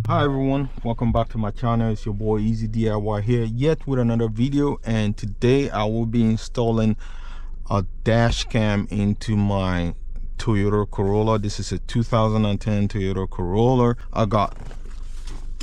Hi everyone, welcome back to my channel. It's your boy Easy DIY here, yet with another video. And today I will be installing a dash cam into my Toyota Corolla. This is a 2010 Toyota Corolla. I got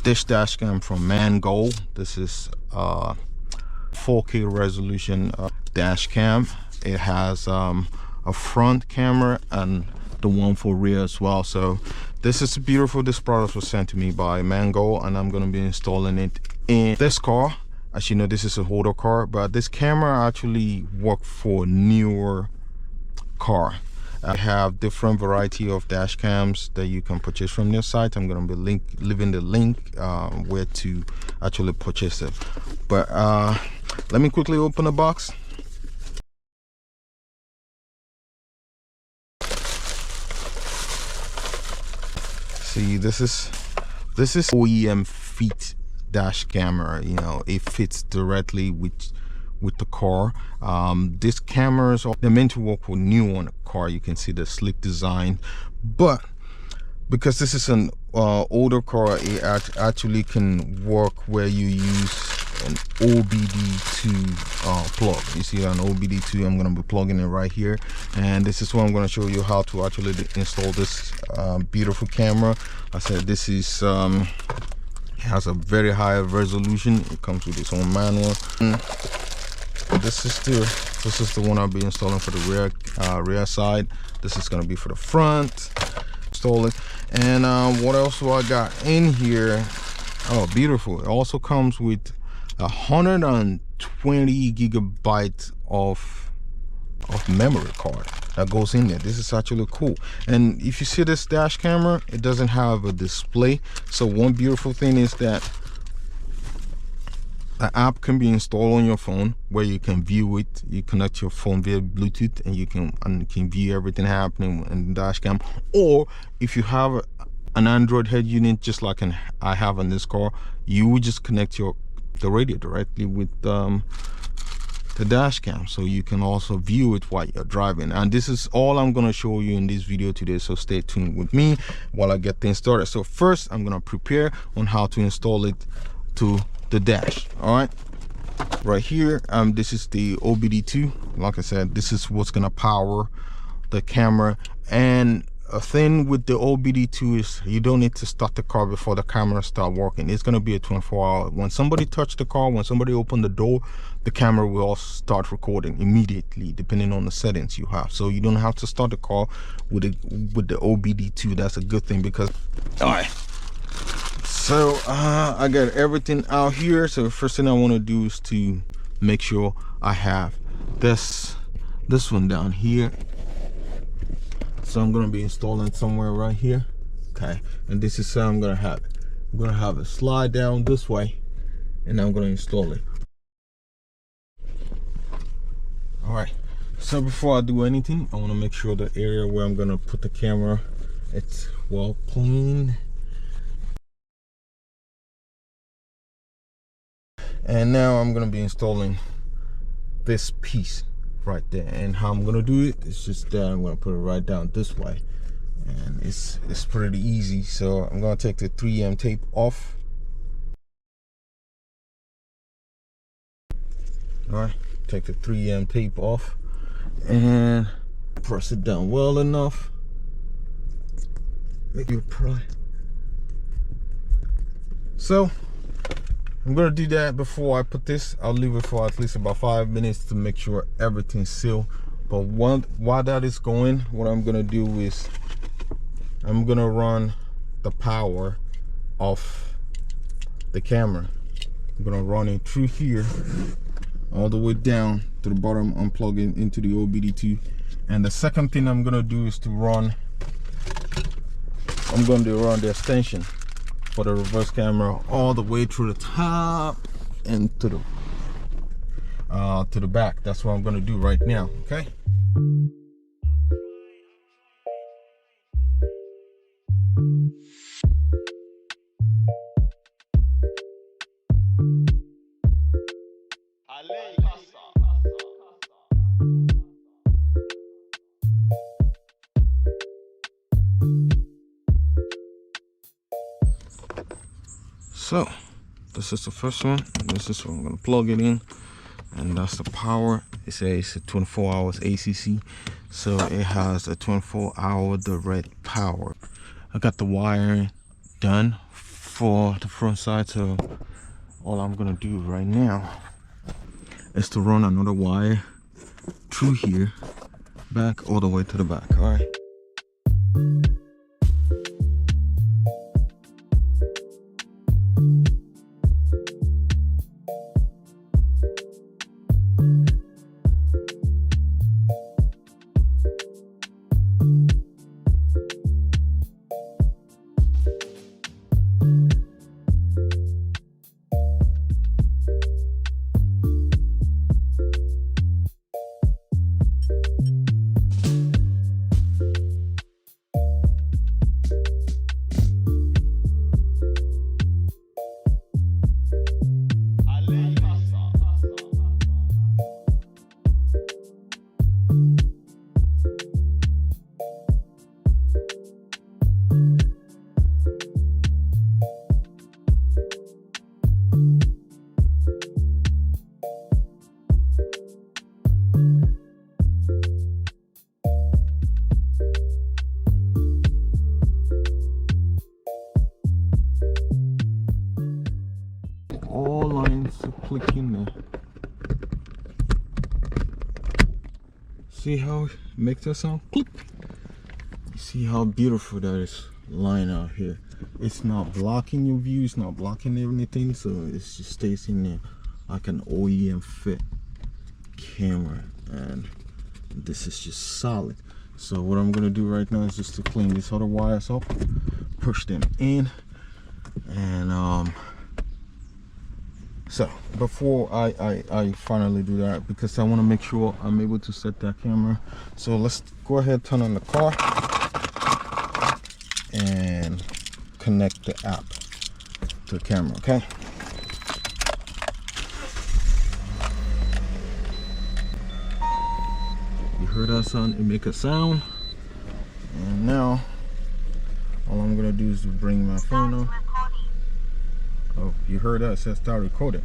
this dash cam from Mangoal. This is 4K resolution dash cam. It has a front camera and the one for rear as well. So this is beautiful. This product was sent to me by Mangoal, and I'm going to be installing it in this car. As you know, this is a older car, but this camera actually works for newer car. I have different variety of dash cams that you can purchase from their site. I'm going to be leaving the link where to actually purchase it. But let me quickly open the box. See, this is OEM fit dash camera. You know, it fits directly with the car. These cameras, they're meant to work with new on a car. You can see the sleek design, but because this is an older car, it actually can work where you use an OBD2 plug. You see an OBD2. I'm going to be plugging it right here, and this is what I'm going to show you how to actually install this beautiful camera. I said this is it has a very high resolution. It comes with its own manual. This is the one I'll be installing for the rear side. This is going to be for the front. Install it. And what else do I got in here? Oh, beautiful. It also comes with 120 gigabytes of memory card that goes in there. This is actually cool. And if you see this dash camera, it doesn't have a display. So one beautiful thing is that an app can be installed on your phone where you can view it. You connect your phone via Bluetooth and you can view everything happening in the dash cam. Or if you have an Android head unit, just like I have in this car, you would just connect the radio directly with the dash cam, so you can also view it while you're driving. And this is all I'm going to show you in this video today, so stay tuned with me while I get things started. So first, I'm going to prepare on how to install it to the dash. All right, right here, this is the OBD2. Like I said, this is what's going to power the camera. And a thing with the OBD2 is you don't need to start the car before the camera start working. It's going to be a 24-hour. When somebody touch the car, when somebody open the door, the camera will also start recording immediately, depending on the settings you have. So you don't have to start the car with the OBD2. That's a good thing, because all right, so I got everything out here. So the first thing I want to do is to make sure I have this one down here. So I'm going to be installing somewhere right here. Okay, and this is how I'm going to have it. I'm going to have it slide down this way, and I'm going to install it. All right, so before I do anything, I want to make sure the area where I'm going to put the camera, it's well clean. And now I'm going to be installing this piece right there. And how I'm going to do it is just that I'm going to put it right down this way, and it's pretty easy. So I'm going to take the 3M tape off. All right, take the 3M tape off and press it down well enough. Make it pry. So I'm gonna do that before I put this. I'll leave it for at least about 5 minutes to make sure everything's sealed. But while that is going, what I'm gonna do is I'm gonna run the power off the camera. I'm gonna run it through here all the way down to the bottom, unplugging into the OBD2. And the second thing I'm gonna do is I'm going to run the extension for the reverse camera all the way through the top and to the back. That's what I'm going to do right now. Okay. So this is the first one. This is what I'm gonna plug it in, and that's the power. It says 24 hours ACC, so it has a 24-hour direct power. I got the wiring done for the front side, so all I'm gonna do right now is to run another wire through here, back all the way to the back. All right. All lines to click in there. See how it makes that sound? Click. You see how beautiful that is line out here. It's not blocking your view, it's not blocking anything, so it just stays in there like an OEM fit camera, and this is just solid. So what I'm gonna do right now is just to clean these other wires up, push them in, and so before I finally do that, because I want to make sure I'm able to set that camera, so let's go ahead, turn on the car and connect the app to the camera. Okay, you heard that sound? It make a sound. And now all I'm gonna do is to bring my phone on. Oh, you heard that? It says start recording.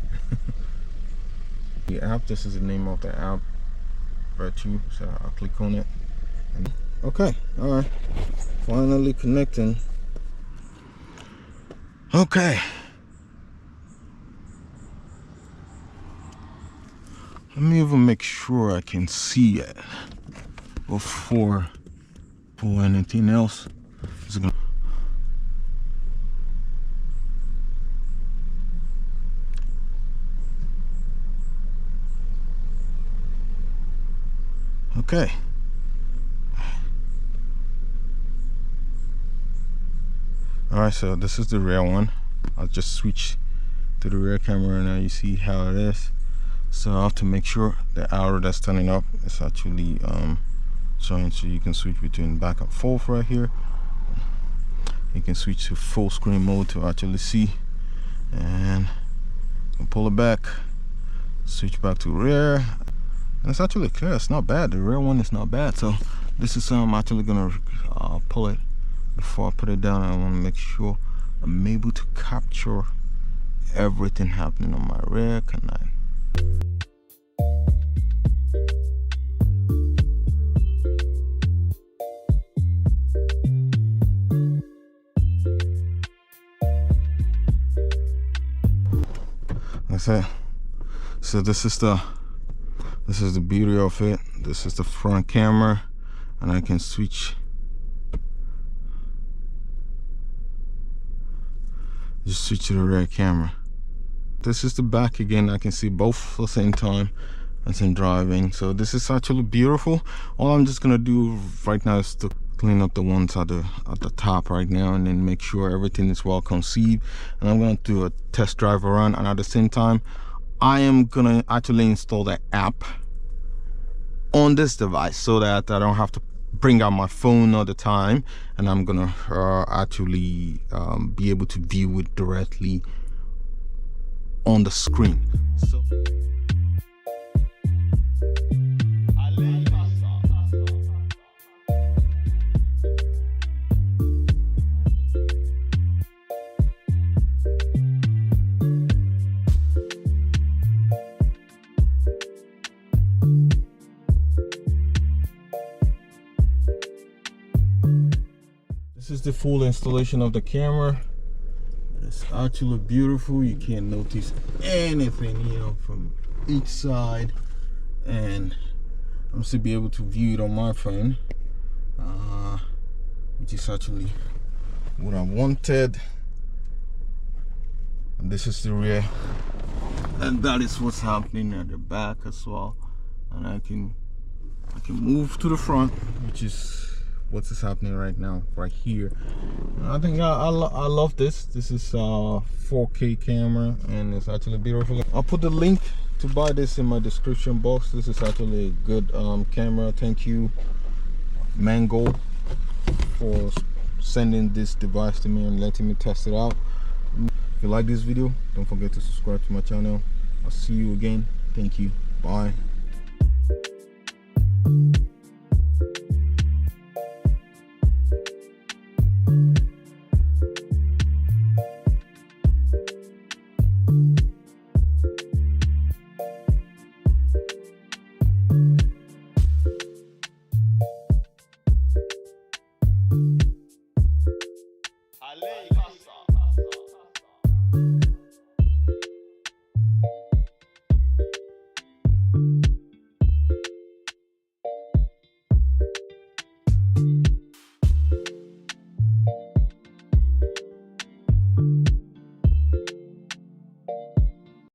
The app, this is the name of the app right here, so I'll click on it. And okay, all right, finally connecting. Okay, let me even make sure I can see it before pull anything else. Okay. Alright, so this is the rear one. I'll just switch to the rear camera now. You see how it is. So I have to make sure the arrow that's turning up is actually showing, so you can switch between back and forth right here. You can switch to full screen mode to actually see, and you can pull it back, switch back to rear. And it's actually clear, it's not bad. The rear one is not bad. So this is I'm actually gonna pull it before I put it down. I want to make sure I'm able to capture everything happening on my rear canine. That's it. So this is the beauty of it. This is the front camera, and I can switch. Just switch to the rear camera. This is the back again. I can see both at the same time as I'm driving. So this is actually beautiful. All I'm just gonna do right now is to clean up the ones at the top right now, and then make sure everything is well conceived. And I'm going to do a test drive around, and at the same time I am gonna actually install the app on this device so that I don't have to bring out my phone all the time, and I'm gonna actually be able to view it directly on the screen. So is the full installation of the camera. It's actually beautiful. You can't notice anything, you know, from each side, and I'm still be able to view it on my phone, which is actually what I wanted. And this is the rear, and that is what's happening at the back as well. And I can move to the front, which is what is happening right now, right here. And I think I love this. This is a 4K camera, and it's actually beautiful. I'll put the link to buy this in my description box. This is actually a good camera. Thank you, Mangoal, for sending this device to me and letting me test it out. If you like this video, don't forget to subscribe to my channel. I'll see you again. Thank you. Bye.